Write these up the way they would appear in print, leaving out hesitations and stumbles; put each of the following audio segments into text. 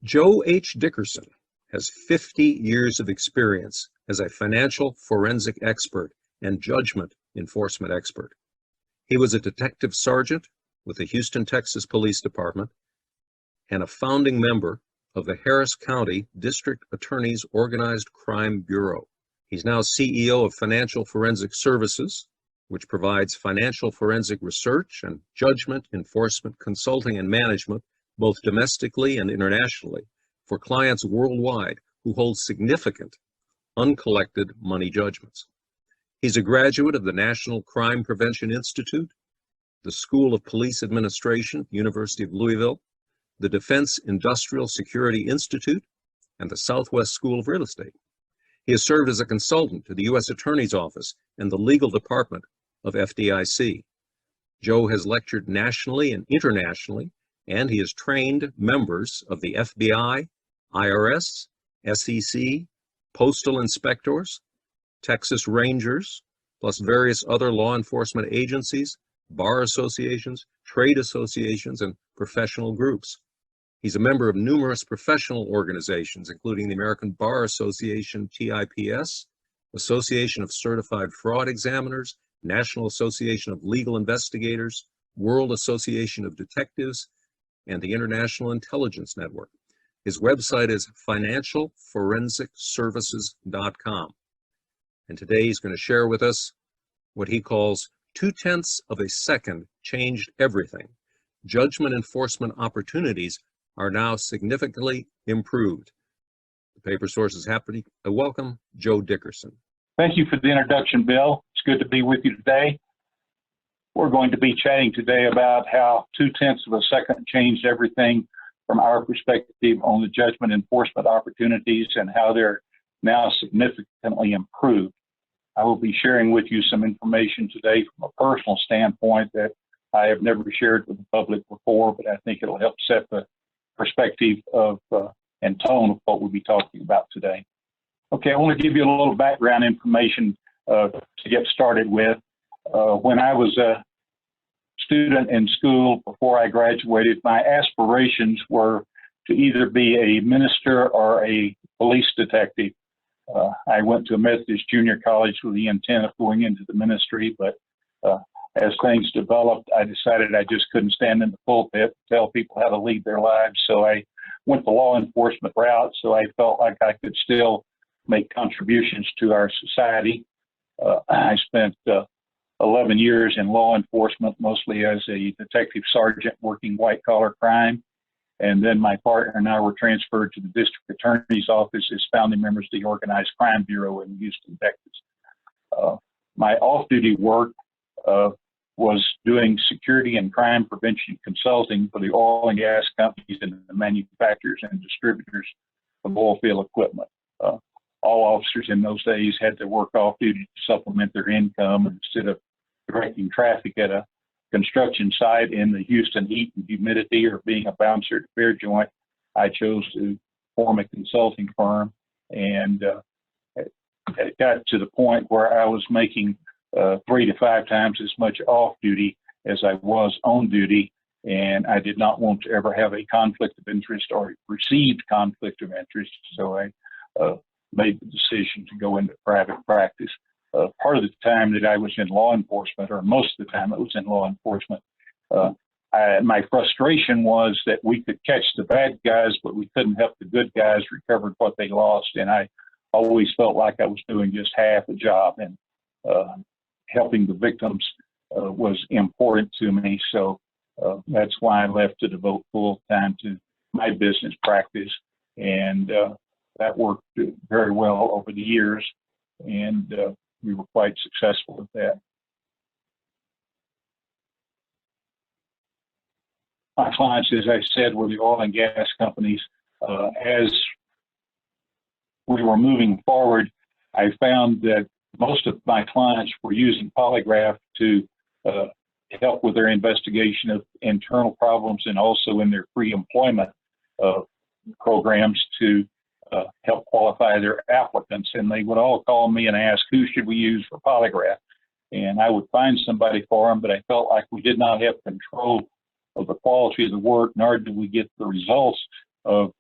Joe H. Dickerson has 50 years of experience as a financial forensic expert and judgment enforcement expert. He was a detective sergeant with the Houston, Texas Police Department and a founding member of the Harris County District Attorney's Organized Crime Bureau. He's now CEO of Financial Forensic Services, which provides financial forensic research and judgment enforcement consulting and management, both domestically and internationally, for clients worldwide who hold significant uncollected money judgments. He's a graduate of the National Crime Prevention Institute, the School of Police Administration, University of Louisville, the Defense Industrial Security Institute, and the Southwest School of Real Estate. He has served as a consultant to the U.S. Attorney's Office and the legal department of FDIC. Joe has lectured nationally and internationally, and he has trained members of the FBI, IRS, SEC, postal inspectors, Texas Rangers, plus various other law enforcement agencies, bar associations, trade associations, and professional groups. He's a member of numerous professional organizations, including the American Bar Association, TIPS, Association of Certified Fraud Examiners, National Association of Legal Investigators, World Association of Detectives, and the International Intelligence Network. His website is financialforensicservices.com. And today he's going to share with us what he calls 0.2 of a second changed everything. Judgment enforcement opportunities are now significantly improved. The Paper Source is happy to welcome Joe Dickerson. Thank you for the introduction, Bill. It's good to be with you today. We're going to be chatting today about how 0.2 of a second changed everything from our perspective on the judgment enforcement opportunities and how they're now significantly improved. I will be sharing with you some information today from a personal standpoint that I have never shared with the public before, but I think it'll help set the perspective of and tone of what we'll be talking about today. Okay, I want to give you a little background information to get started with. When I was a student in school before I graduated, my aspirations were to either be a minister or a police detective. I went to a Methodist junior college with the intent of going into the ministry, but as things developed, I decided I just couldn't stand in the pulpit and tell people how to lead their lives. So I went the law enforcement route, so I felt like I could still make contributions to our society. I spent 11 years in law enforcement, mostly as a detective sergeant working white-collar crime. And then my partner and I were transferred to the district attorney's office as founding members of the Organized Crime Bureau in Houston, Texas. My off-duty work was doing security and crime prevention consulting for the oil and gas companies and the manufacturers and distributors of oil field equipment. All officers in those days had to work off duty to supplement their income. Instead of directing traffic at a construction site in the Houston heat and humidity or being a bouncer at a beer joint, I chose to form a consulting firm. And it got to the point where I was making 3 to 5 times as much off duty as I was on duty. And I did not want to ever have a conflict of interest or perceived conflict of interest. So I made the decision to go into private practice. Part of the time that I was in law enforcement, or most of the time I was in law enforcement, my frustration was that we could catch the bad guys, but we couldn't help the good guys recover what they lost. And I always felt like I was doing just half a job, and helping the victims was important to me. So that's why I left to devote full time to my business practice. And that worked very well over the years. And we were quite successful at that. My clients, as I said, were the oil and gas companies. As we were moving forward, I found that most of my clients were using polygraph to help with their investigation of internal problems and also in their pre-employment programs to help qualify their applicants. And they would all call me and ask, who should we use for polygraph? And I would find somebody for them, but I felt like we did not have control of the quality of the work, nor did we get the results of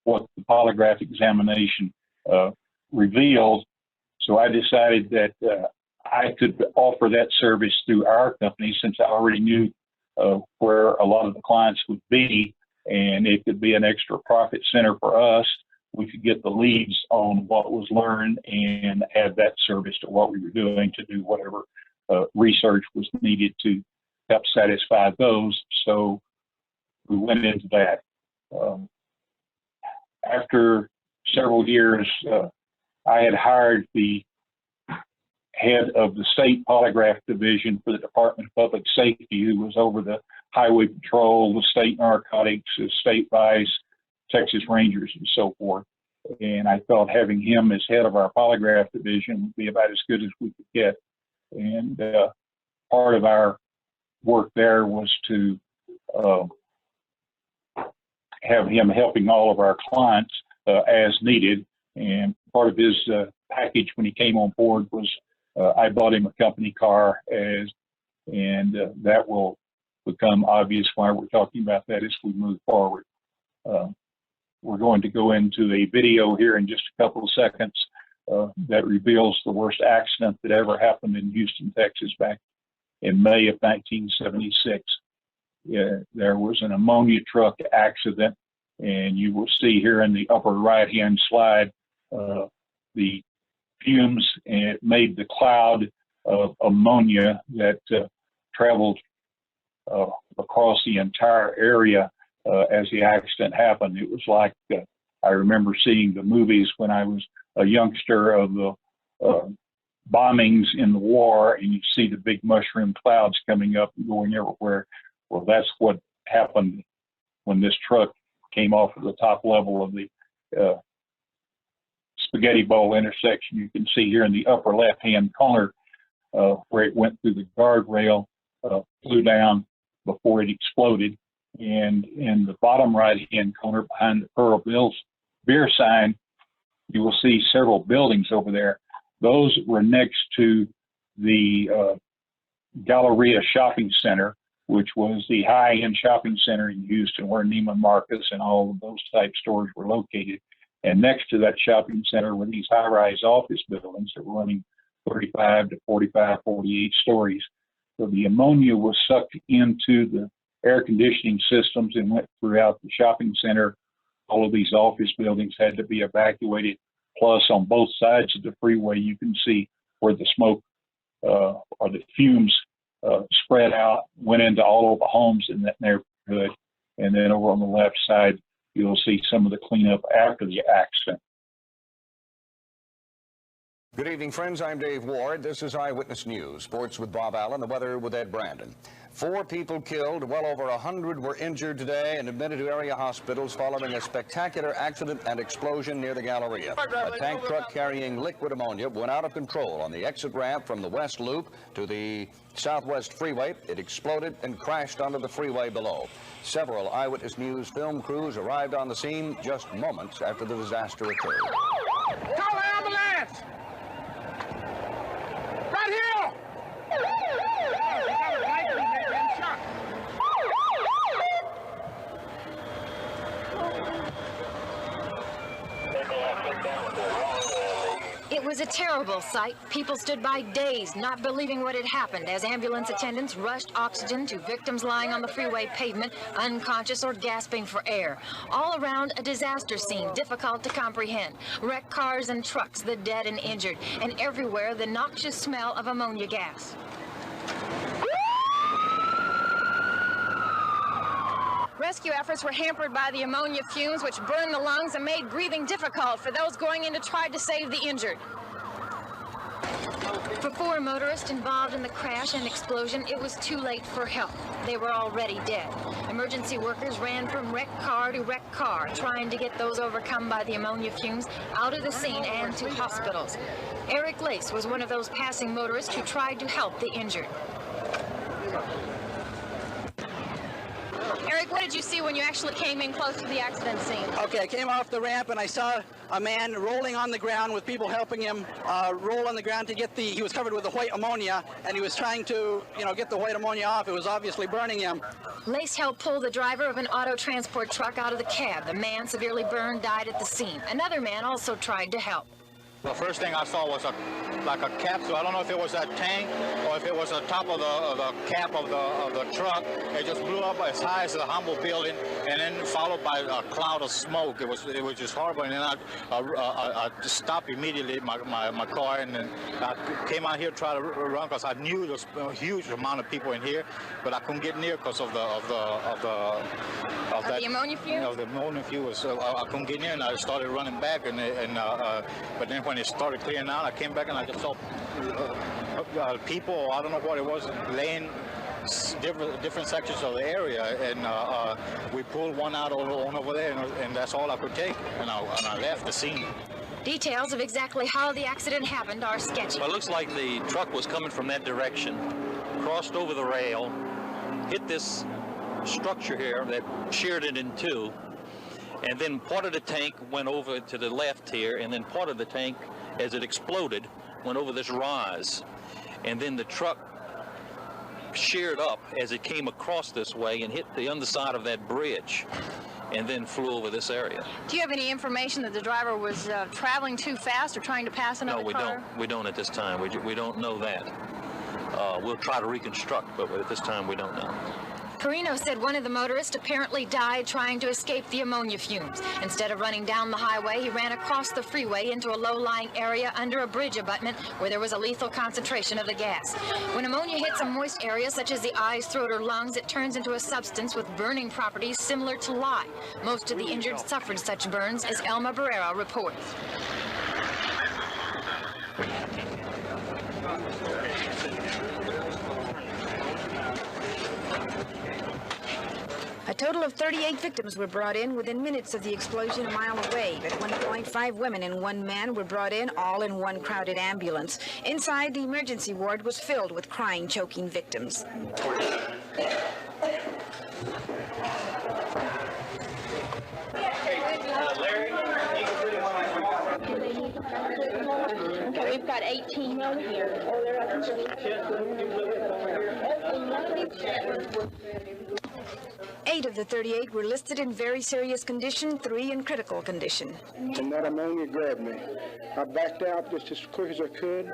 what the polygraph examination revealed. So I decided that I could offer that service through our company, since I already knew where a lot of the clients would be, and it could be an extra profit center for us. We could get the leads on what was learned and add that service to what we were doing to do whatever research was needed to help satisfy those. So we went into that. After several years, I had hired the head of the state polygraph division for the Department of Public Safety, who was over the highway patrol, the state narcotics, the state vice, Texas Rangers, and so forth. And I thought having him as head of our polygraph division would be about as good as we could get. And part of our work there was to have him helping all of our clients as needed. And part of his package when he came on board was I bought him a company car, and that will become obvious why we're talking about that as we move forward. We're going to go into a video here in just a couple of seconds that reveals the worst accident that ever happened in Houston, Texas back in May of 1976. There was an ammonia truck accident, and you will see here in the upper right-hand slide the fumes, and it made the cloud of ammonia that traveled across the entire area as the accident happened. It was like I remember seeing the movies when I was a youngster of the bombings in the war, and you see the big mushroom clouds coming up and going everywhere. Well, that's what happened when this truck came off of the top level of the Spaghetti Bowl intersection. You can see here in the upper left-hand corner where it went through the guardrail, flew down before it exploded. And in the bottom right-hand corner behind the Pearl Bill's beer sign, you will see several buildings over there. Those were next to the Galleria Shopping Center, which was the high-end shopping center in Houston where Neiman Marcus and all of those type stores were located. And next to that shopping center were these high-rise office buildings that were running 35 to 45, 48 stories. So the ammonia was sucked into the air conditioning systems and went throughout the shopping center. All of these office buildings had to be evacuated. Plus, on both sides of the freeway, you can see where the smoke or the fumes spread out, went into all of the homes in that neighborhood. And then over on the left side, you'll see some of the cleanup after the accident. Good evening, friends. I'm Dave Ward. This is Eyewitness News. Sports with Bob Allen, the weather with Ed Brandon. 4 people killed, well over 100 were injured today and admitted to area hospitals following a spectacular accident and explosion near the Galleria. A tank truck carrying liquid ammonia went out of control on the exit ramp from the West Loop to the Southwest Freeway. It exploded and crashed onto the freeway below. Several Eyewitness News film crews arrived on the scene just moments after the disaster occurred. Call an ambulance! Right here! It was a terrible sight. People stood by dazed, not believing what had happened as ambulance attendants rushed oxygen to victims lying on the freeway pavement, unconscious or gasping for air. All around, a disaster scene difficult to comprehend. Wrecked cars and trucks, the dead and injured, and everywhere the noxious smell of ammonia gas. Rescue efforts were hampered by the ammonia fumes, which burned the lungs and made breathing difficult for those going in to try to save the injured. For 4 motorists involved in the crash and explosion, it was too late for help. They were already dead. Emergency workers ran from wrecked car to wrecked car, trying to get those overcome by the ammonia fumes out of the scene and to hospitals. Eric Lace was one of those passing motorists who tried to help the injured. Eric, What did you see when you actually came in close to the accident scene? Okay, I came off the ramp and I saw a man rolling on the ground with people helping him roll on the ground to get he was covered with the white ammonia, and he was trying to, get the white ammonia off. It was obviously burning him. Lace helped pull the driver of an auto transport truck out of the cab. The man, severely burned, died at the scene. Another man also tried to help. The first thing I saw was like a capsule. I don't know if it was that tank or if it was the top of the cap of the truck. It just blew up as high as the Humble building, and then followed by a cloud of smoke. It was just horrible. And then I just stopped immediately my car, and then I came out here to try to run because I knew there was a huge amount of people in here, but I couldn't get near because of the ammonia fume. The ammonia fume was. I couldn't get near, and I started running back, but then when it started clearing out, I came back and I just saw people, I don't know what it was, laying different sections of the area, and we pulled one out over there, and that's all I could take, and I left the scene. Details of exactly how the accident happened are sketchy. Well, it looks like the truck was coming from that direction, crossed over the rail, hit this structure here that sheared it in two, and then part of the tank went over to the left here, and then part of the tank, as it exploded, went over this rise. And then the truck sheared up as it came across this way and hit the underside of that bridge, and then flew over this area. Do you have any information that the driver was traveling too fast or trying to pass another car? No, we don't at this time. We don't know that. We'll try to reconstruct, but at this time we don't know. Carino said one of the motorists apparently died trying to escape the ammonia fumes. Instead of running down the highway, he ran across the freeway into a low-lying area under a bridge abutment where there was a lethal concentration of the gas. When ammonia hits a moist area such as the eyes, throat, or lungs, it turns into a substance with burning properties similar to lye. Most of the injured suffered such burns, as Elma Barrera reports. A total of 38 victims were brought in within minutes of the explosion a mile away. At one point, 5 women and 1 man were brought in, all in one crowded ambulance. Inside, the emergency ward was filled with crying, choking victims. Okay, we've got 18 over here. Oh, they're up to 8 of the 38 were listed in very serious condition, 3 in critical condition. And that ammonia grabbed me. I backed out just as quick as I could.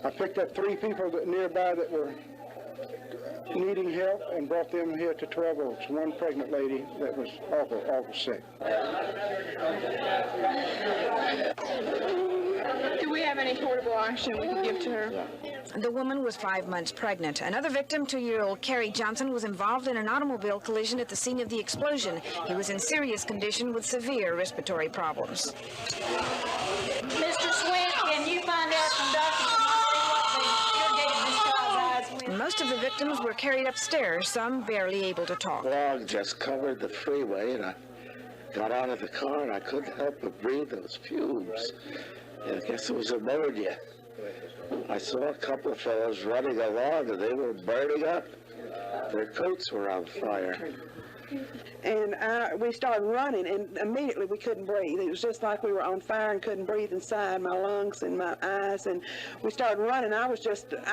I picked up 3 people nearby that were needing help and brought them here to 12 Oaks. 1 pregnant lady that was awful sick. Do we have any portable oxygen we can give to her? The woman was 5 months pregnant. Another victim, 2-year-old Carrie Johnson, was involved in an automobile collision at the scene of the explosion. He was in serious condition with severe respiratory problems. Mr. Swint, can you find out from Dr. what they irrigated this child's eyes with? Most of the victims were carried upstairs, some barely able to talk. Fog just covered the freeway, and I got out of the car, and I couldn't help but breathe those fumes. I guess it was ammonia. I saw a couple of fellows running along, and they were burning up. Their coats were on fire. And we started running, and immediately we couldn't breathe. It was just like we were on fire and couldn't breathe inside my lungs and my eyes. And we started running. I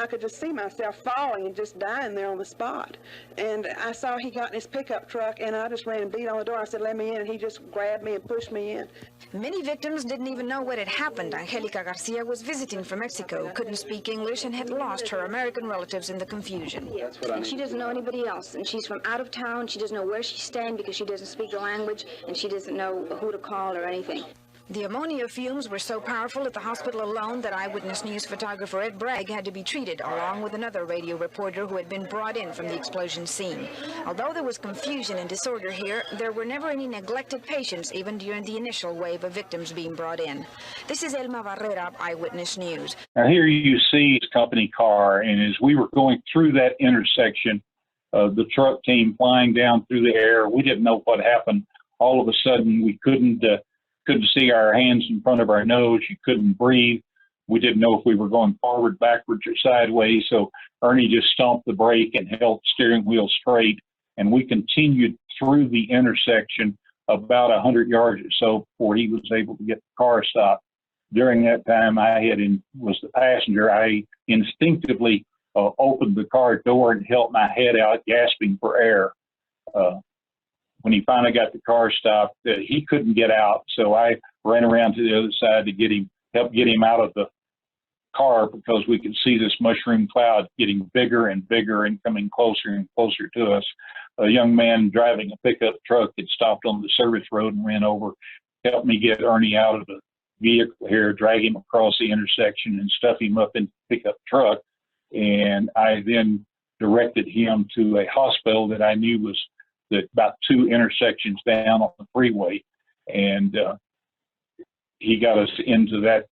could just see myself falling and just dying there on the spot. And I saw he got in his pickup truck, and I just ran and beat on the door. I said, "Let me in," and he just grabbed me and pushed me in. Many victims didn't even know what had happened. Angelica Garcia was visiting from Mexico, couldn't speak English, and had lost her American relatives in the confusion. And she doesn't know anybody else, and she's from out of town. She doesn't know where she's staying because she doesn't speak the language, and she doesn't know who to call or anything. The ammonia fumes were so powerful at the hospital alone that Eyewitness News photographer Ed Bragg had to be treated, along with another radio reporter who had been brought in from the explosion scene. Although there was confusion and disorder here, there were never any neglected patients, even during the initial wave of victims being brought in. This is Elma Barrera, Eyewitness News. Now here you see his company car, and as we were going through that intersection, the truck came flying down through the air. We didn't know what happened. All of a sudden, we couldn't see our hands in front of our nose. You couldn't breathe. We didn't know if we were going forward, backwards, or sideways. So Ernie just stomped the brake and held the steering wheel straight and we continued through the intersection about 100 yards or so before he was able to get the car stopped. During that time, was the passenger. I instinctively opened the car door and held my head out, gasping for air. When he finally got the car stopped, he couldn't get out, so I ran around to the other side to help get him out of the car, because we could see this mushroom cloud getting bigger and bigger and coming closer and closer to us. A young man driving a pickup truck had stopped on the service road and ran over, helped me get Ernie out of the vehicle here, drag him across the intersection and stuff him up in the pickup truck. And I then directed him to a hospital that I knew was about 2 intersections down on the freeway. And he got us into that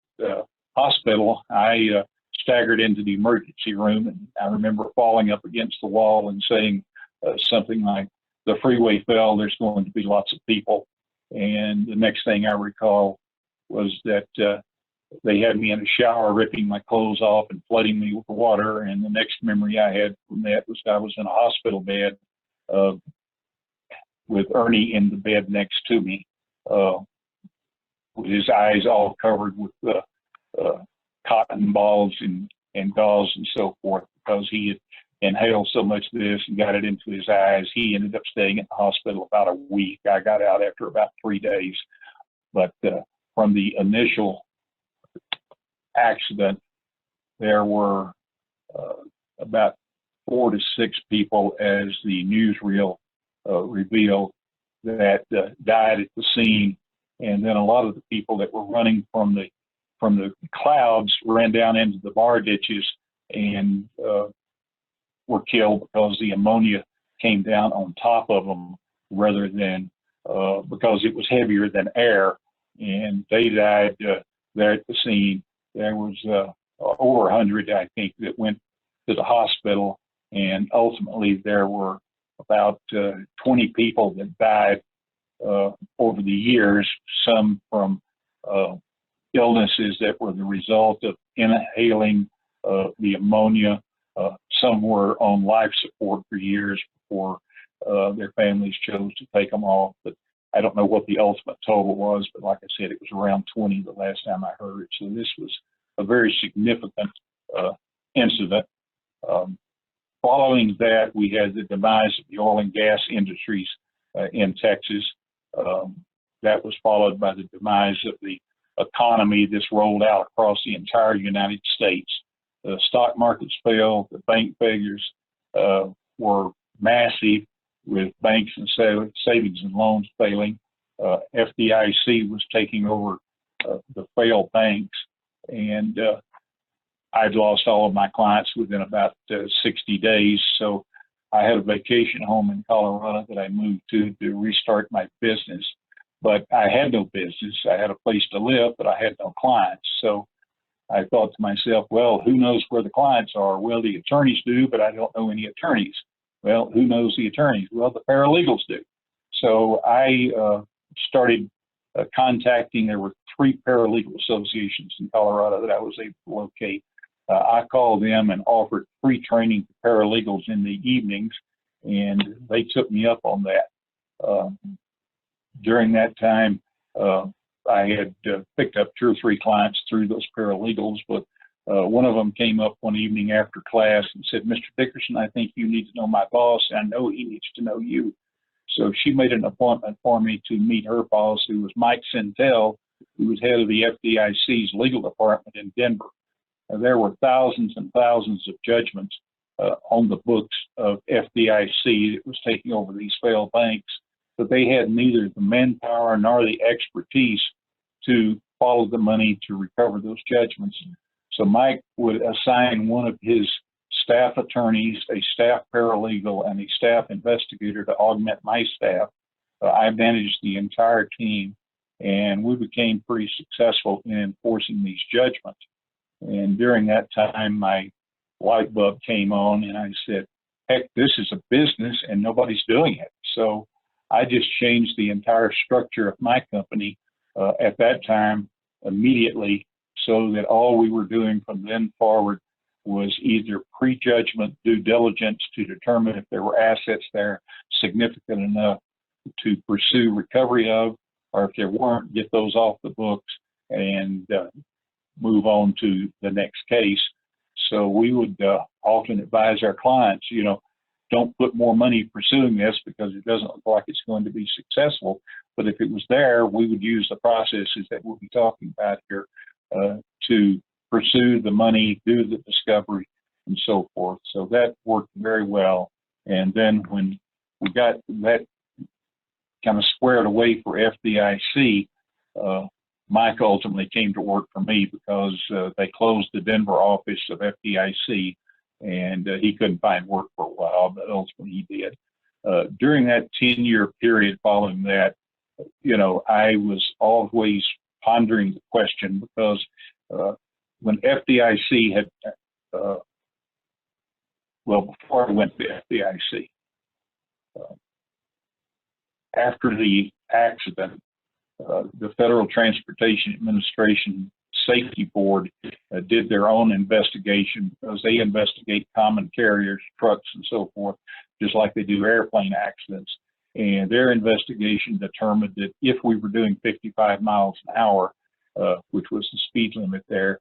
hospital. I staggered into the emergency room, and I remember falling up against the wall and saying something like, "The freeway fell, there's going to be lots of people." And the next thing I recall was that they had me in a shower, ripping my clothes off and flooding me with water. And the next memory I had from that was I was in a hospital bed with Ernie in the bed next to me, with his eyes all covered with cotton balls and gauze and so forth, because he had inhaled so much of this and got it into his eyes. He ended up staying at the hospital about a week. I got out after about 3 days. But from the initial accident, there were about 4 to 6 people, as the newsreel revealed, that died at the scene. And then a lot of the people that were running from the clouds ran down into the bar ditches and were killed because the ammonia came down on top of them rather than because it was heavier than air. And they died there at the scene. There was over 100, I think, that went to the hospital. And ultimately, there were about 20 people that died over the years, some from illnesses that were the result of inhaling the ammonia. Some were on life support for years before their families chose to take them off. But I don't know what the ultimate total was, but like I said, it was around 20 the last time I heard it. So this was a very significant incident. Following that, we had the demise of the oil and gas industries in Texas. That was followed by the demise of the economy. This rolled out across the entire United States. The stock markets failed. The bank failures were massive, with banks and savings and loans failing. FDIC was taking over the failed banks, and I'd lost all of my clients within about 60 days. So I had a vacation home in Colorado that I moved to restart my business. But I had no business. I had a place to live, but I had no clients. So I thought to myself, well, who knows where the clients are? Well, the attorneys do, but I don't know any attorneys. Well, who knows the attorneys? Well, the paralegals do. So I started contacting. There were 3 paralegal associations in Colorado that I was able to locate. I called them and offered free training to paralegals in the evenings, and they took me up on that. During that time, I had picked up 2 or 3 clients through those paralegals, but one of them came up one evening after class and said, "Mr. Dickerson, I think you need to know my boss, and I know he needs to know you." So she made an appointment for me to meet her boss, who was Mike Sintel, who was head of the FDIC's legal department in Denver. There were thousands and thousands of judgments on the books of FDIC that was taking over these failed banks, but they had neither the manpower nor the expertise to follow the money to recover those judgments. So Mike would assign one of his staff attorneys, a staff paralegal, and a staff investigator to augment my staff. I managed the entire team, and we became pretty successful in enforcing these judgments. And during that time, my light bulb came on, and I said, heck, this is a business, and nobody's doing it. So I just changed the entire structure of my company at that time immediately, so that all we were doing from then forward was either prejudgment due diligence to determine if there were assets there significant enough to pursue recovery of, or if there weren't, get those off the books and move on to the next case. So we would often advise our clients, you know, don't put more money pursuing this because it doesn't look like it's going to be successful. But if it was there, we would use the processes that we'll be talking about here to pursue the money, do the discovery, and so forth. So that worked very well. And then when we got that kind of squared away for FDIC, Mike ultimately came to work for me because they closed the Denver office of FDIC, and he couldn't find work for a while, but ultimately he did. During that 10-year period following that, you know, I was always pondering the question because when FDIC had, well, before I went to FDIC, after the accident, the Federal Transportation Administration Safety Board did their own investigation because they investigate common carriers, trucks, and so forth, just like they do airplane accidents. And their investigation determined that if we were doing 55 miles an hour, which was the speed limit there,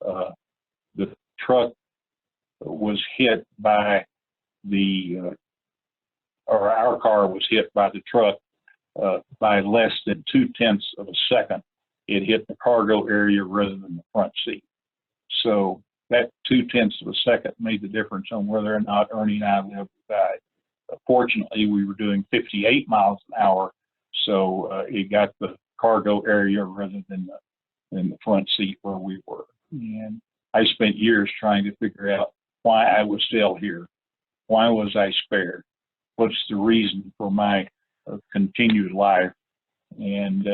the truck was hit by or our car was hit by the truck by less than 0.2 of a second. It hit the cargo area rather than the front seat. So that 0.2 of a second made the difference on whether or not Ernie and I lived or died. Fortunately, we were doing 58 miles an hour, so it got the cargo area rather than the front seat where we were. And I spent years trying to figure out why I was still here. Why was I spared? What's the reason for my continued life? And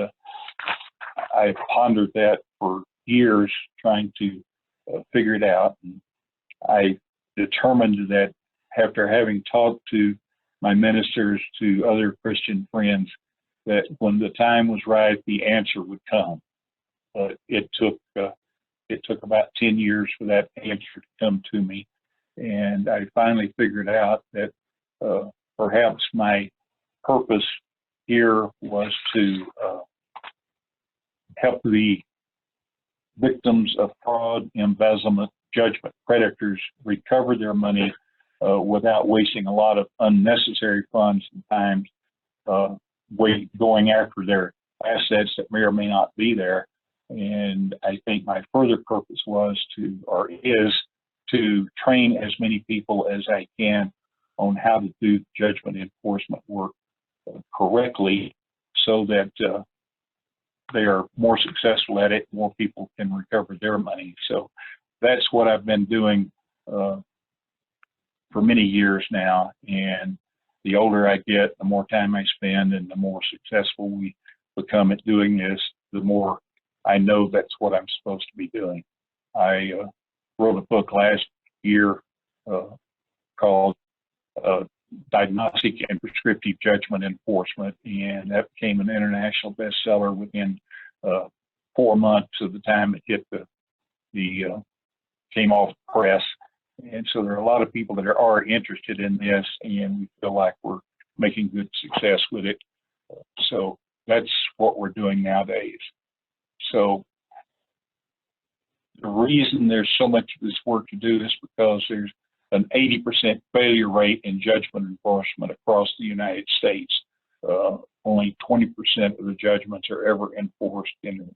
I pondered that for years, trying to figure it out. And I determined that after having talked to my ministers, to other Christian friends, that when the time was right, the answer would come. But it took about 10 years for that answer to come to me. And I finally figured out that perhaps my purpose here was to help the victims of fraud, embezzlement, judgment creditors recover their money without wasting a lot of unnecessary funds and times going after their assets that may or may not be there. And I think my further purpose is to train as many people as I can on how to do judgment enforcement work correctly, so that they are more successful at it, more people can recover their money. So that's what I've been doing for many years now. And the older I get, the more time I spend and the more successful we become at doing this, the more I know that's what I'm supposed to be doing. I wrote a book last year called Diagnostic and Prescriptive Judgment Enforcement, and that became an international bestseller within 4 months of the time it hit came off the press. And so there are a lot of people that are interested in this, and we feel like we're making good success with it. So that's what we're doing nowadays. So the reason there's so much of this work to do is because there's an 80% failure rate in judgment enforcement across the United States. Only 20% of the judgments are ever enforced, and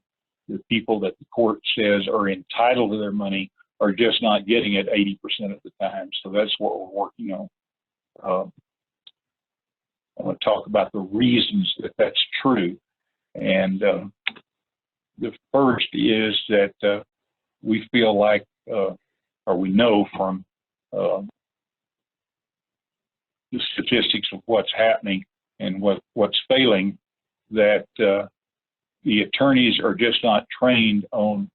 the people that the court says are entitled to their money are just not getting it 80% of the time. So that's what we're working on. I want to talk about the reasons that that's true. And the first is that we feel like, or we know from the statistics of what's happening and what's failing, that the attorneys are just not trained on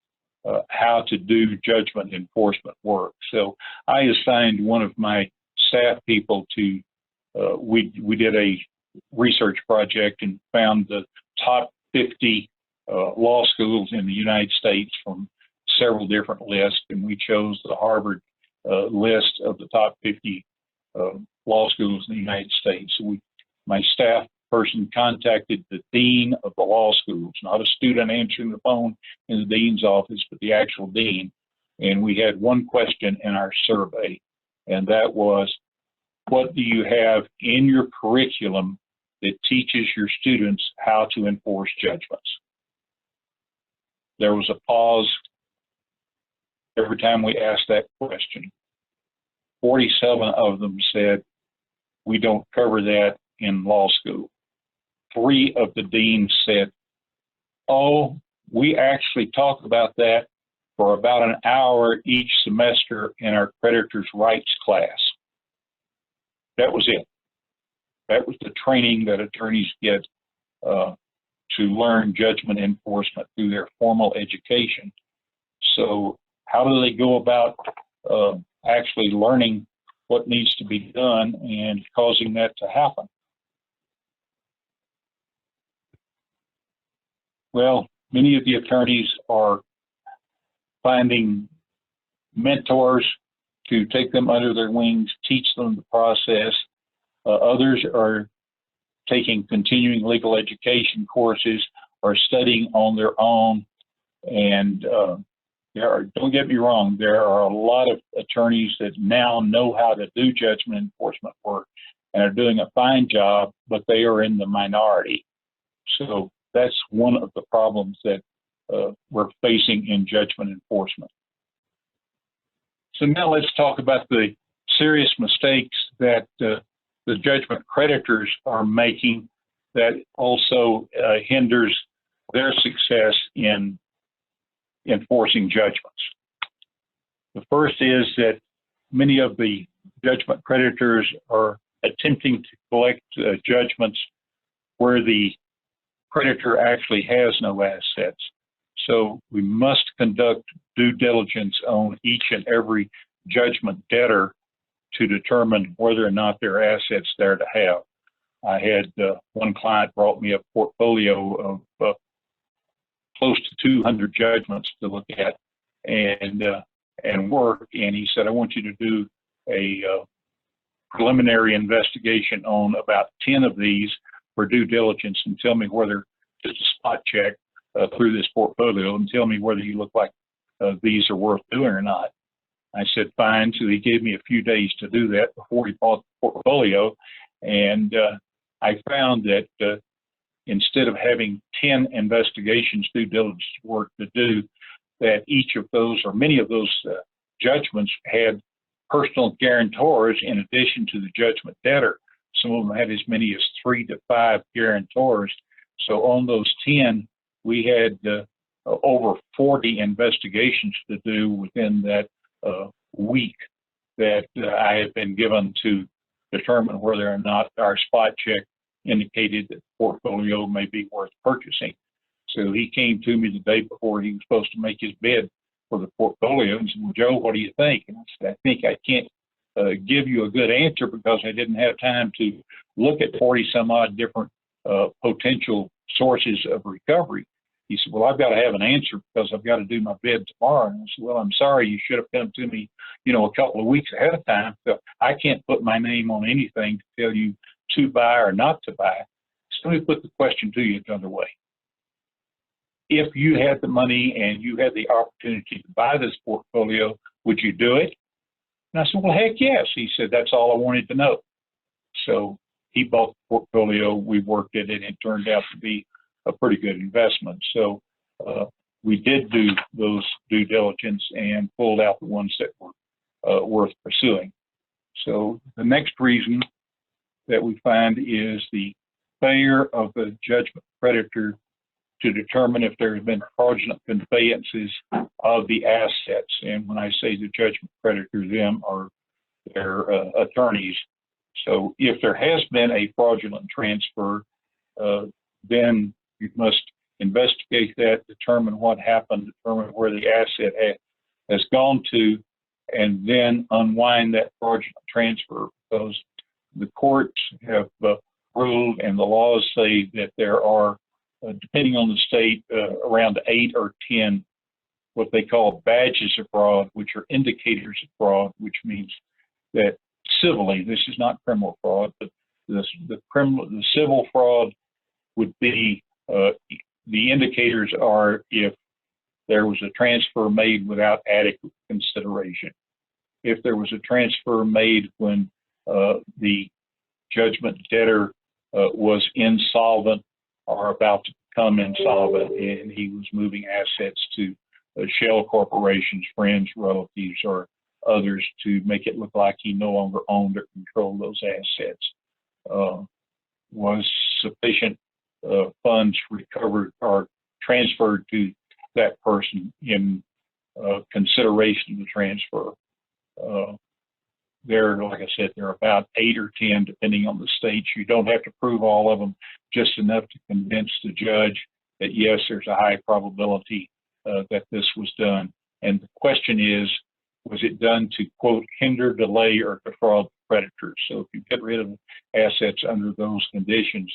how to do judgment enforcement work. So I assigned one of my staff people to, we did a research project and found the top 50 law schools in the United States from several different lists, and we chose the Harvard list of the top 50 law schools in the United States. So my staff person contacted the dean of the law schools, not a student answering the phone in the dean's office, but the actual dean. And we had one question in our survey, and that was, what do you have in your curriculum that teaches your students how to enforce judgments? There was a pause every time we asked that question. 47 of them said, we don't cover that in law school. 3 of the deans said, oh, we actually talk about that for about an hour each semester in our creditors' rights class. That was it. That was the training that attorneys get to learn judgment enforcement through their formal education. So how do they go about actually learning what needs to be done and causing that to happen? Well, many of the attorneys are finding mentors to take them under their wings, teach them the process. Others are taking continuing legal education courses or studying on their own. And don't get me wrong, there are a lot of attorneys that now know how to do judgment enforcement work and are doing a fine job, but they are in the minority. So that's one of the problems that we're facing in judgment enforcement. So now let's talk about the serious mistakes that the judgment creditors are making that also hinders their success in enforcing judgments. The first is that many of the judgment creditors are attempting to collect judgments where the creditor actually has no assets. So we must conduct due diligence on each and every judgment debtor to determine whether or not there are assets there to have. I had one client brought me a portfolio of close to 200 judgments to look at and work, and he said, I want you to do a preliminary investigation on about 10 of these for due diligence and tell me whether, just a spot check through this portfolio, and tell me whether you look like these are worth doing or not. I said, fine. So he gave me a few days to do that before he bought the portfolio. And I found that instead of having 10 investigations, due diligence work to do, that each of those or many of those judgments had personal guarantors in addition to the judgment debtor. Some of them had as many as 3 to 5 guarantors. So on those 10, we had over 40 investigations to do within that week that I had been given to determine whether or not our spot check indicated that the portfolio may be worth purchasing. So he came to me the day before he was supposed to make his bid for the portfolio and said, well, Joe, what do you think? And I said, I think I can't give you a good answer because I didn't have time to look at 40 some odd different potential sources of recovery. He said, well, I've got to have an answer because I've got to do my bid tomorrow. And I said, well, I'm sorry, you should have come to me, a couple of weeks ahead of time. So I can't put my name on anything to tell you to buy or not to buy. So let me put the question to you another way. If you had the money and you had the opportunity to buy this portfolio, would you do it? And I said, well, heck yes. He said, that's all I wanted to know. So he bought the portfolio, we worked at it, and it turned out to be a pretty good investment. So we did do those due diligence and pulled out the ones that were worth pursuing. So the next reason that we find is the failure of the judgment creditor to determine if there has been fraudulent conveyances of the assets. And when I say the judgment creditor, them are their attorneys. So if there has been a fraudulent transfer, then you must investigate that, determine what happened, determine where the asset has gone to, and then unwind that fraudulent transfer, because the courts have ruled and the laws say that there are, depending on the state, around 8 or 10 what they call badges of fraud, which are indicators of fraud, which means that civilly, this is not criminal fraud, but the civil fraud would be, the indicators are if there was a transfer made without adequate consideration. If there was a transfer made when the judgment debtor was insolvent or about to become insolvent, and he was moving assets to shell corporations, friends, relatives, or others to make it look like he no longer owned or controlled those assets. Was sufficient funds recovered or transferred to that person in consideration of the transfer? Like I said, there are about 8 or 10, depending on the states. You don't have to prove all of them, just enough to convince the judge that yes, there's a high probability that this was done. And the question is, was it done to, quote, hinder, delay, or defraud the creditors? So if you get rid of assets under those conditions,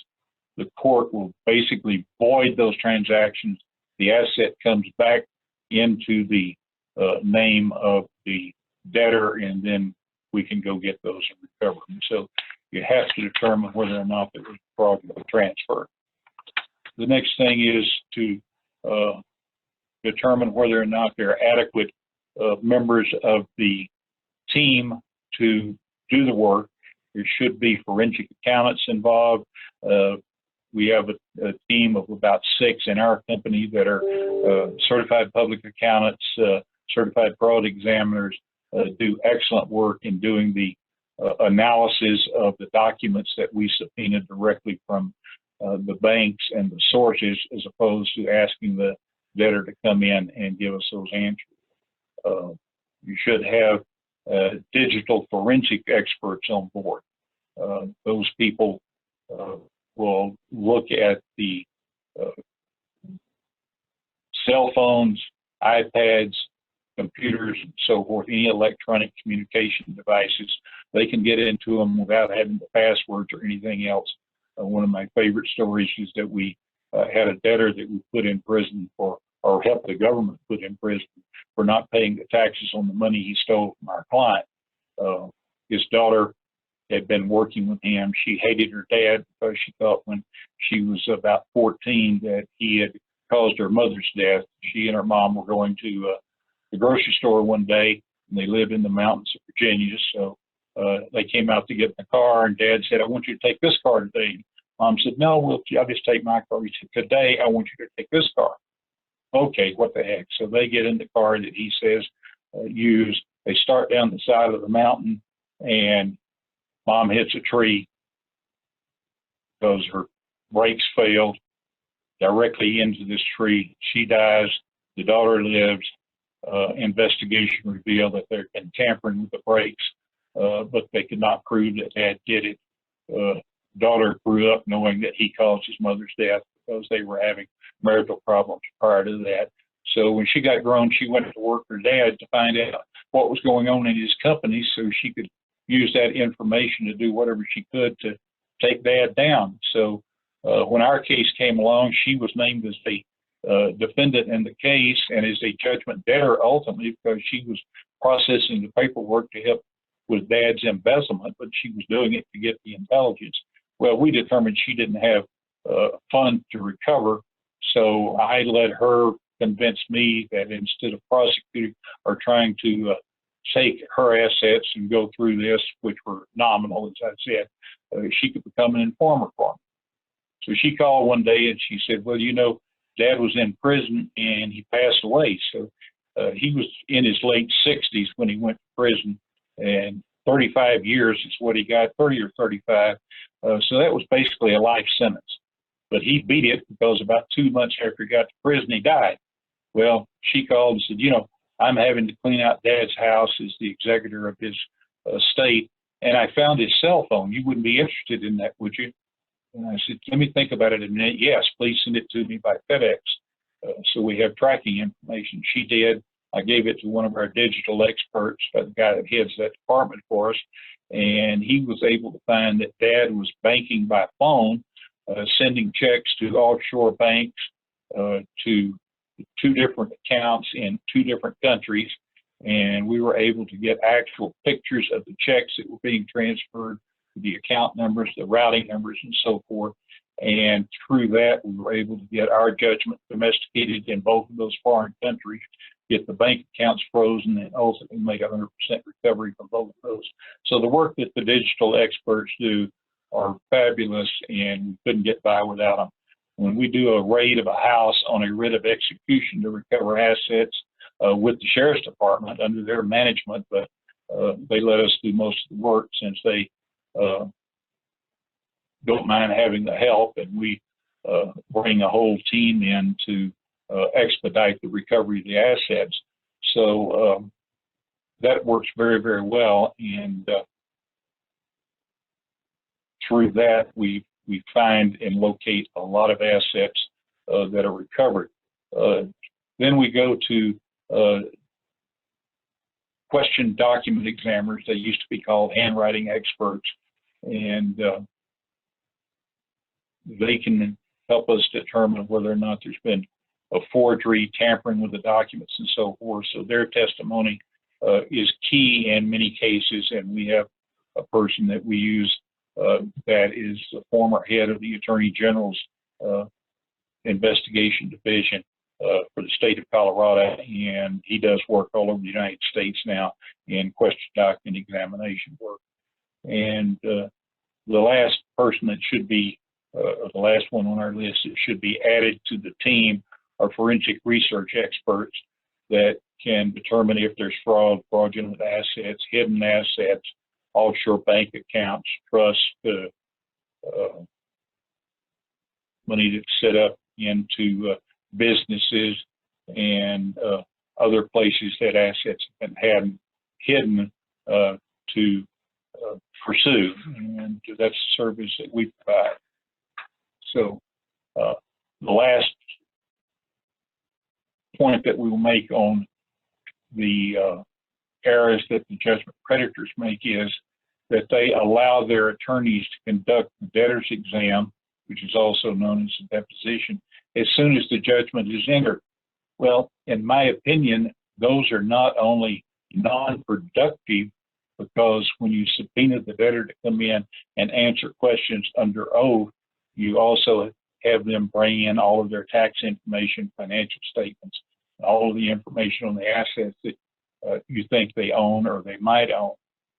the court will basically void those transactions. The asset comes back into the name of the debtor, and then we can go get those and recover them. So you have to determine whether or not there was a fraudulent transfer. The next thing is to determine whether or not there are adequate members of the team to do the work. There should be forensic accountants involved. We have a team of about 6 in our company that are certified public accountants, certified fraud examiners, do excellent work in doing the analysis of the documents that we subpoenaed directly from the banks and the sources, as opposed to asking the debtor to come in and give us those answers. You should have digital forensic experts on board. Those people will look at the cell phones, iPads, computers, and so forth, any electronic communication devices. They can get into them without having the passwords or anything else. One of my favorite stories is that we had a debtor that we put in prison for, or helped the government put in prison for not paying the taxes on the money he stole from our client. His daughter had been working with him. She hated her dad because she thought when she was about 14 that he had caused her mother's death. She and her mom were going to the grocery store one day, and they lived in the mountains of Virginia. So they came out to get in the car, and Dad said, "I want you to take this car today." Mom said, "No, I'll just take my car." He said, "Today, I want you to take this car." Okay, what the heck? So they get in the car that he says used. They start down the side of the mountain, and Mom hits a tree because her brakes failed directly into this tree. She dies. The daughter lives. Investigation revealed that there had been tampering with the brakes, but they could not prove that Dad did it. Daughter grew up knowing that he caused his mother's death because they were having marital problems prior to that. So when she got grown, she went to work for Dad to find out what was going on in his company so she could use that information to do whatever she could to take Dad down. So when our case came along, she was named as the defendant in the case and as a judgment debtor ultimately because she was processing the paperwork to help with Dad's embezzlement, but she was doing it to get the intelligence. Well, we determined she didn't have funds to recover, so I let her convince me that instead of prosecuting or trying to take her assets and go through this, which were nominal, as I said, she could become an informer for me. So she called one day and she said, "Well, you know, Dad was in prison and he passed away." So he was in his late 60s when he went to prison, and 35 years is what he got, 30 or 35. So that was basically a life sentence. But he beat it because about 2 months after he got to prison, he died. Well, she called and said, "You know, I'm having to clean out Dad's house as the executor of his estate, and I found his cell phone. You wouldn't be interested in that, would you?" And I said, "Let me think about it a minute. Yes, please send it to me by FedEx." So we have tracking information. She did. I gave it to one of our digital experts, the guy that heads that department for us, and he was able to find that Dad was banking by phone, sending checks to offshore banks, to 2 different accounts in 2 different countries, and we were able to get actual pictures of the checks that were being transferred, the account numbers, the routing numbers, and so forth. And through that, we were able to get our judgment domesticated in both of those foreign countries, get the bank accounts frozen, and ultimately make 100% recovery from both of those. So the work that the digital experts do are fabulous, and we couldn't get by without them. When we do a raid of a house on a writ of execution to recover assets with the sheriff's department under their management, but they let us do most of the work since they don't mind having the help, and we bring a whole team in to expedite the recovery of the assets. So that works very, very well, and through that we find and locate a lot of assets that are recovered. Then we go to question document examiners. They used to be called handwriting experts, and they can help us determine whether or not there's been a forgery, tampering with the documents, and so forth. So their testimony is key in many cases, and we have a person that we use that is the former head of the Attorney General's investigation division for the state of Colorado, and he does work all over the United States now in question document examination work. And the last person that should be, or the last one on our list that should be added to the team are forensic research experts that can determine if there's fraud, fraudulent assets, hidden assets, offshore bank accounts, trust, money that's set up into businesses and other places that assets have been hidden to pursue. And that's the service that we provide. So the last point that we will make on the errors that the judgment creditors make is that they allow their attorneys to conduct the debtor's exam, which is also known as a deposition, as soon as the judgment is entered. Well, in my opinion, those are not only non-productive, because when you subpoena the debtor to come in and answer questions under oath, you also have them bring in all of their tax information, financial statements, all of the information on the assets that you think they own or they might own.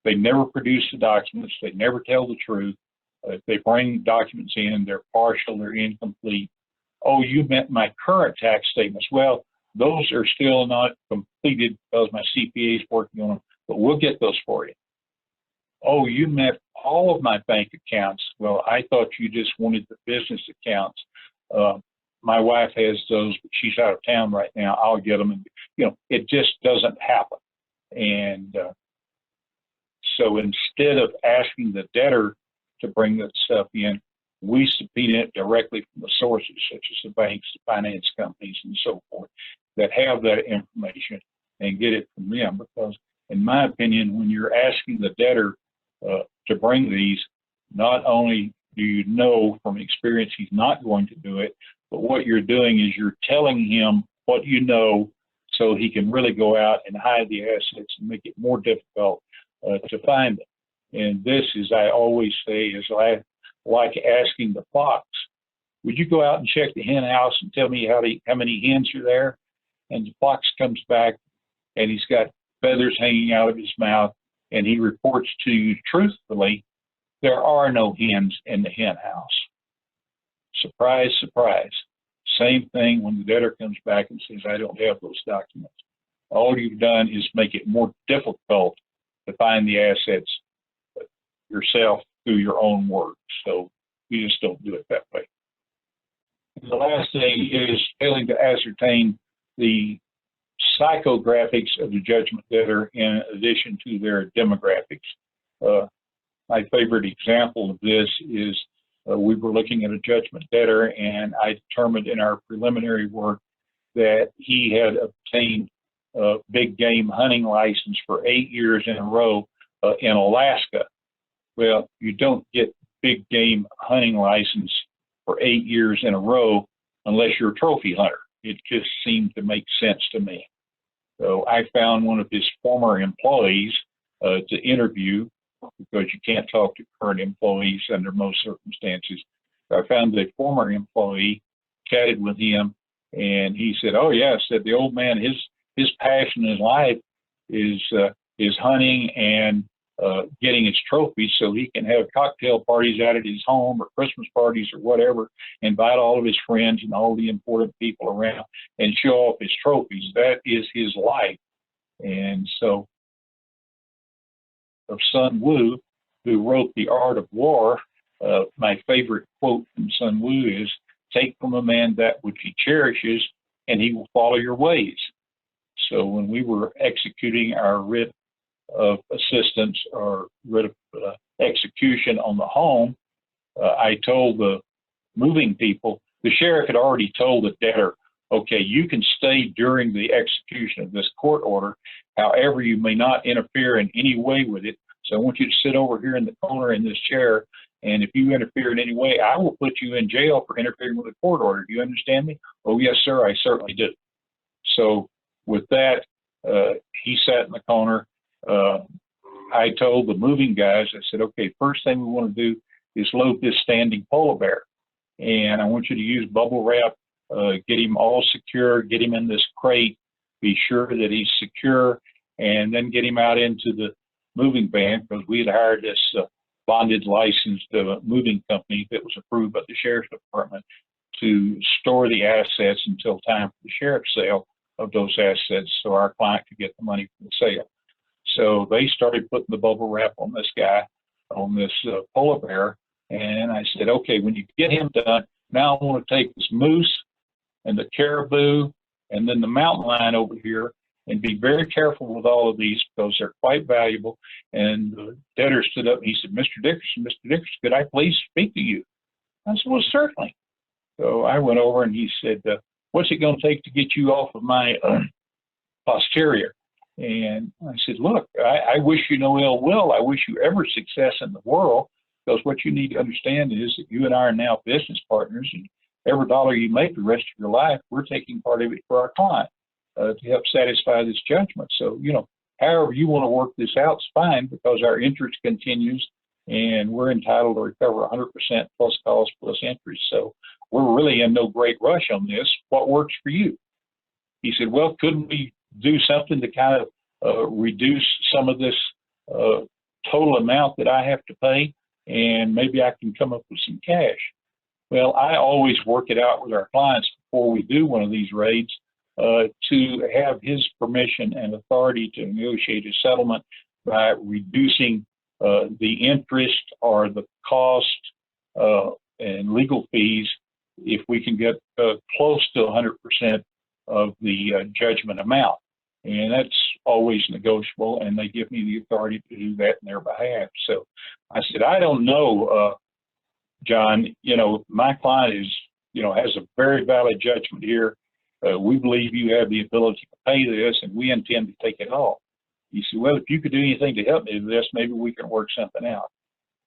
They never produce the documents. They never tell the truth. If they bring documents in, they're partial, they're incomplete. Oh, you meant my current tax statements. Well, those are still not completed because my CPA is working on them, but we'll get those for you. Oh, you meant all of my bank accounts. Well, I thought you just wanted the business accounts. My wife has those, but she's out of town right now. I'll get them. And, you know, it just doesn't happen. And so instead of asking the debtor to bring that stuff in, we subpoena it directly from the sources, such as the banks, the finance companies, and so forth, that have that information, and get it from them. Because in my opinion, when you're asking the debtor to bring these, not only do you know from experience he's not going to do it, but what you're doing is you're telling him what you know so he can really go out and hide the assets and make it more difficult to find them. And this, as I always say, is like asking the fox, would you go out and check the hen house and tell me how many hens are there? And the fox comes back and he's got feathers hanging out of his mouth, and he reports to you truthfully, there are no hens in the hen house. Surprise, surprise. Same thing when the debtor comes back and says, I don't have those documents. All you've done is make it more difficult to find the assets yourself through your own work. So you just don't do it that way. And the last thing is failing to ascertain the psychographics of the judgment debtor in addition to their demographics. My favorite example of this is we were looking at a judgment debtor, and I determined in our preliminary work that he had obtained a big game hunting license for 8 years in a row in Alaska. Well, you don't get big game hunting license for 8 years in a row unless you're a trophy hunter. it just seemed to make sense to me. So I found one of his former employees to interview, because you can't talk to current employees under most circumstances. So I found a former employee, chatted with him, and he said, "Oh yeah," said the old man, his passion in life is hunting and getting his trophies so he can have cocktail parties out at his home or Christmas parties or whatever, invite all of his friends and all the important people around and show off his trophies. That is his life. And so of Sun Wu, who wrote The Art of War, my favorite quote from Sun Wu is, "Take from a man that which he cherishes, and he will follow your ways." So when we were executing our writ of assistance or writ of execution on the home, I told the moving people, the sheriff had already told the debtor, "Okay, you can stay during the execution of this court order. However, you may not interfere in any way with it. So I want you to sit over here in the corner in this chair. And if you interfere in any way, I will put you in jail for interfering with a court order. Do you understand me?" "Oh, yes, sir, I certainly do." So with that, he sat in the corner. I told the moving guys, I said, "Okay, first thing we want to do is load this standing polar bear. And I want you to use bubble wrap, get him all secure, get him in this crate, be sure that he's secure, and then get him out into the moving van," because we had hired this bonded, licensed moving company that was approved by the sheriff's department to store the assets until time for the sheriff's sale of those assets so our client could get the money from the sale. So they started putting the bubble wrap on this guy, on this polar bear. And I said, "Okay, when you get him done, now I want to take this moose and the caribou and then the mountain lion over here and be very careful with all of these because they're quite valuable." And the debtor stood up and he said, Mr. Dickerson, could I please speak to you?" I said, "Well, certainly." So I went over and he said, "What's it going to take to get you off of my posterior?" And I said, "Look, I wish you no ill will. I wish you every success in the world, because what you need to understand is that you and I are now business partners, and every dollar you make the rest of your life, we're taking part of it for our client to help satisfy this judgment. So, however you want to work this out is fine, because our interest continues and we're entitled to recover 100% plus cost plus interest. So we're really in no great rush on this. What works for you?" He said, "Well, couldn't we do something to kind of reduce some of this total amount that I have to pay, and maybe I can come up with some cash?" Well, I always work it out with our clients before we do one of these raids to have his permission and authority to negotiate a settlement by reducing the interest or the cost and legal fees if we can get close to 100% of the judgment amount. And that's always negotiable, and they give me the authority to do that in their behalf. So I said, "I don't know, John, my client is, has a very valid judgment here. We believe you have the ability to pay this, and we intend to take it off." He said, "Well, if you could do anything to help me with this, maybe we can work something out."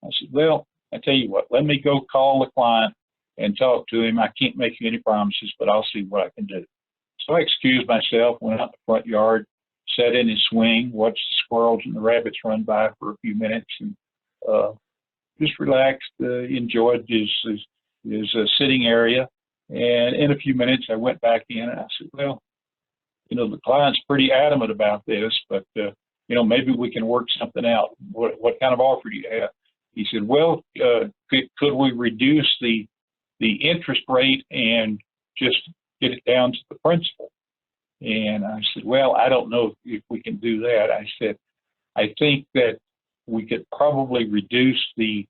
I said, "Well, I tell you what, let me go call the client and talk to him. I can't make you any promises, but I'll see what I can do." So I excused myself, went out in the front yard, sat in his swing, watched the squirrels and the rabbits run by for a few minutes, and just relaxed, enjoyed his sitting area. And in a few minutes, I went back in and I said, "Well, the client's pretty adamant about this, but, maybe we can work something out. What kind of offer do you have?" He said, "Well, could we reduce the interest rate and just get it down to the principal?" And I said, "Well, I don't know if we can do that." I said, "I think that we could probably reduce the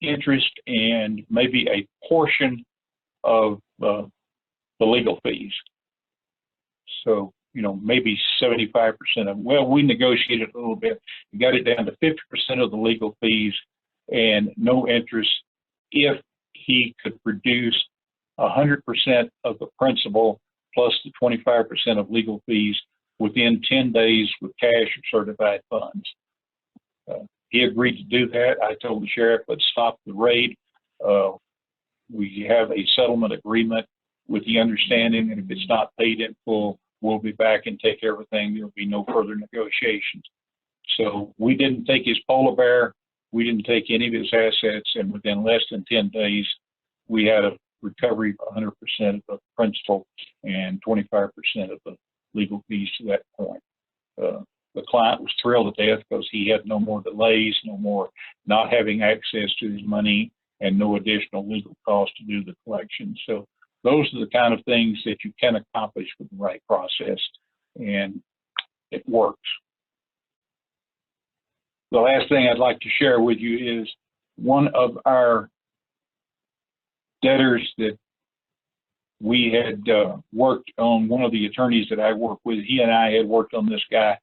interest and maybe a portion of the legal fees. So, maybe 75% of, well, we negotiated a little bit. We got it down to 50% of the legal fees and no interest if he could produce 100% of the principal plus the 25% of legal fees within 10 days with cash or certified funds." He agreed to do that. I told the sheriff, "Let's stop the raid. We have a settlement agreement with the understanding that if it's not paid in full, we'll be back and take everything. There'll be no further negotiations. So we didn't take his polar bear. We didn't take any of his assets. And within less than 10 days, we had a recovery of 100% of the principal and 25% of the legal fees to that point. The client was thrilled to death because he had no more delays, no more not having access to his money, and no additional legal costs to do the collection. So those are the kind of things that you can accomplish with the right process, and it works. The last thing I'd like to share with you is one of our debtors that we had worked on, one of the attorneys that I worked with, he and I had worked on this guy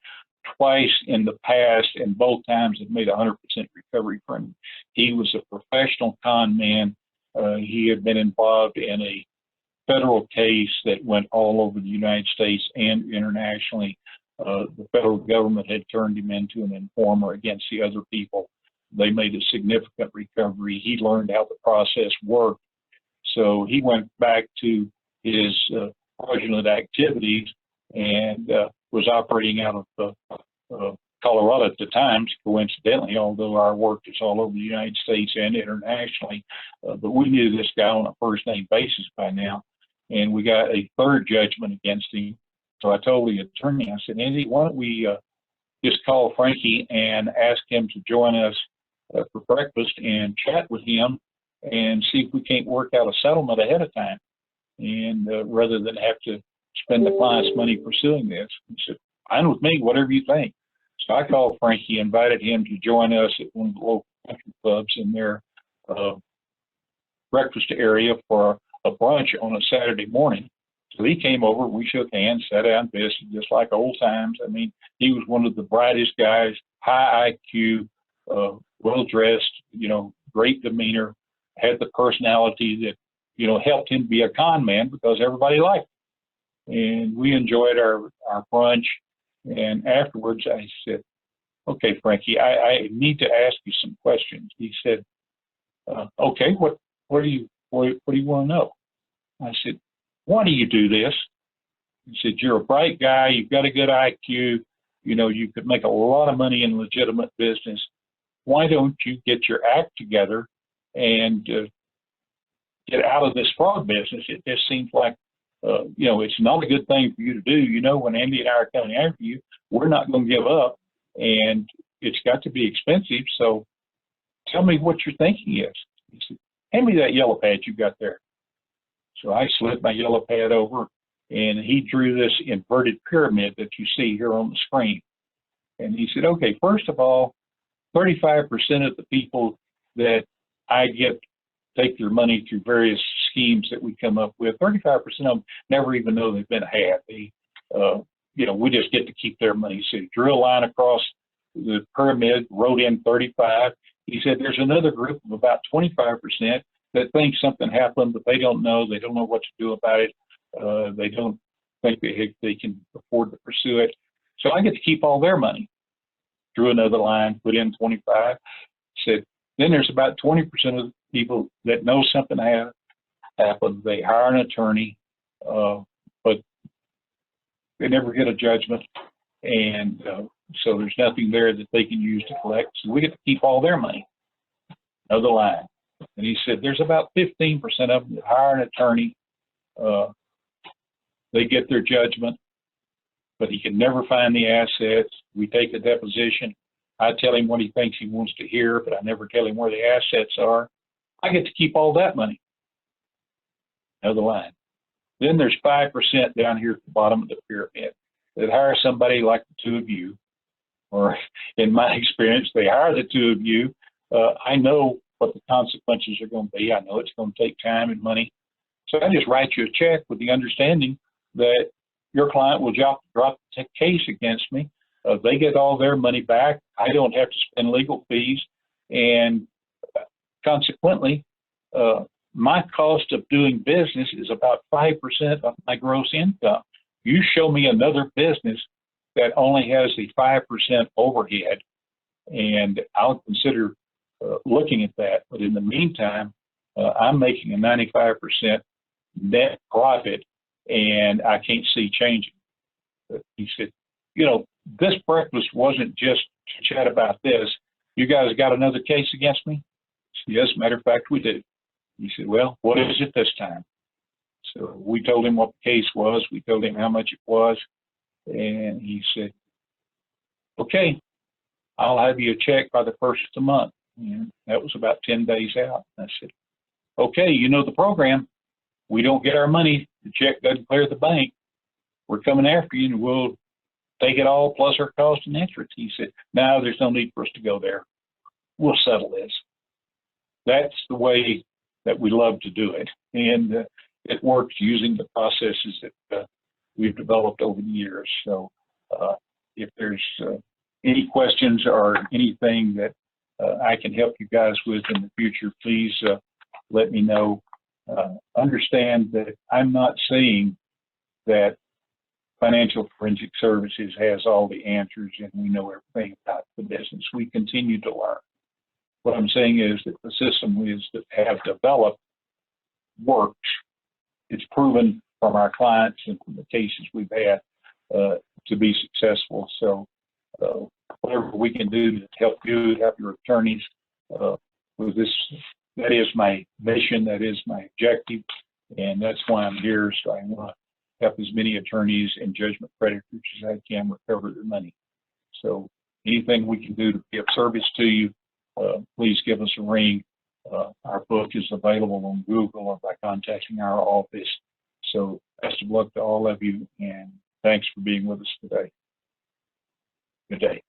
twice in the past, and both times had made 100% recovery from him. He was a professional con man. He had been involved in a federal case that went all over the United States and internationally. The federal government had turned him into an informer against the other people. They made a significant recovery. He learned how the process worked. So he went back to his fraudulent activities and was operating out of Colorado at the time, coincidentally, although our work is all over the United States and internationally. But we knew this guy on a first-name basis by now, and we got a third judgment against him. So I told the attorney, I said, Andy, why don't we just call Frankie and ask him to join us for breakfast and chat with him and see if we can't work out a settlement ahead of time, and rather than have to spend the client's money pursuing this. He said, fine with me, whatever you think. So I called Frankie, invited him to join us at one of the local country clubs in their breakfast area for a brunch on a Saturday morning. So he came over, we shook hands, sat down, visited, just like old times. I mean, he was one of the brightest guys, high IQ, well-dressed, great demeanor, had the personality that, helped him be a con man because everybody liked him. And we enjoyed our brunch. And afterwards I said, okay, Frankie, I need to ask you some questions. He said, okay, what do you want to know? I said, why do you do this? He said, you're a bright guy. You've got a good IQ. You could make a lot of money in legitimate business. Why don't you get your act together and get out of this fraud business? It just seems like, it's not a good thing for you to do. When Andy and I are coming after you, we're not going to give up, and it's got to be expensive. So tell me what your thinking is. He said, hand me that yellow pad you got there. So I slid my yellow pad over, and he drew this inverted pyramid that you see here on the screen. And he said, okay, first of all, 35% of the people that I get take their money through various schemes that we come up with, 35% of them never even know they've been had. They, we just get to keep their money. So he drew a line across the pyramid, wrote in 35. He said there's another group of about 25% that think something happened, but they don't know. They don't know what to do about it. They don't think they can afford to pursue it. So I get to keep all their money. Drew another line, put in 25. Said, then there's about 20% of the people that know something happened. They hire an attorney, but they never get a judgment. And so there's nothing there that they can use to collect. So we get to keep all their money. Another line. And he said, there's about 15% of them that hire an attorney. They get their judgment, but he can never find the assets. We take a deposition. I tell him what he thinks he wants to hear, but I never tell him where the assets are. I get to keep all that money. Another line. Then there's 5% down here at the bottom of the pyramid that hire somebody like the two of you, or in my experience, they hire the two of you. I know what the consequences are going to be. I know it's going to take time and money. So I just write you a check with the understanding that your client will drop the case against me. They get all their money back. I don't have to spend legal fees. And consequently, my cost of doing business is about 5% of my gross income. You show me another business that only has the 5% overhead, and I'll consider looking at that. But in the meantime, I'm making a 95% net profit, and I can't see changing. But he said, you know, this breakfast wasn't just to chat about this. You guys got another case against me? I said, yes, matter of fact, we do. He said, well, what is it this time? So we told him what the case was. We told him how much it was. And he said, okay, I'll have you a check by the first of the month. And that was about 10 days out. I said, okay, you know the program. We don't get our money. The check doesn't clear the bank. We're coming after you, and we'll take it all plus our cost and interest. He said, no, there's no need for us to go there. We'll settle this. That's the way that we love to do it. And it works using the processes that we've developed over the years. So if there's any questions or anything that I can help you guys with in the future, please let me know. Understand that I'm not saying that Financial Forensic Services has all the answers and we know everything about the business. We continue to learn. What I'm saying is that the system that have developed works. It's proven from our clients and from the cases we've had to be successful. So whatever we can do to help you, help your attorneys with this, that is my mission, that is my objective, and that's why I'm here. So I want to help as many attorneys and judgment creditors as I can recover their money. So anything we can do to be of service to you, please give us a ring. Our book is available on Google or by contacting our office. So best of luck to all of you, and thanks for being with us today. Good day.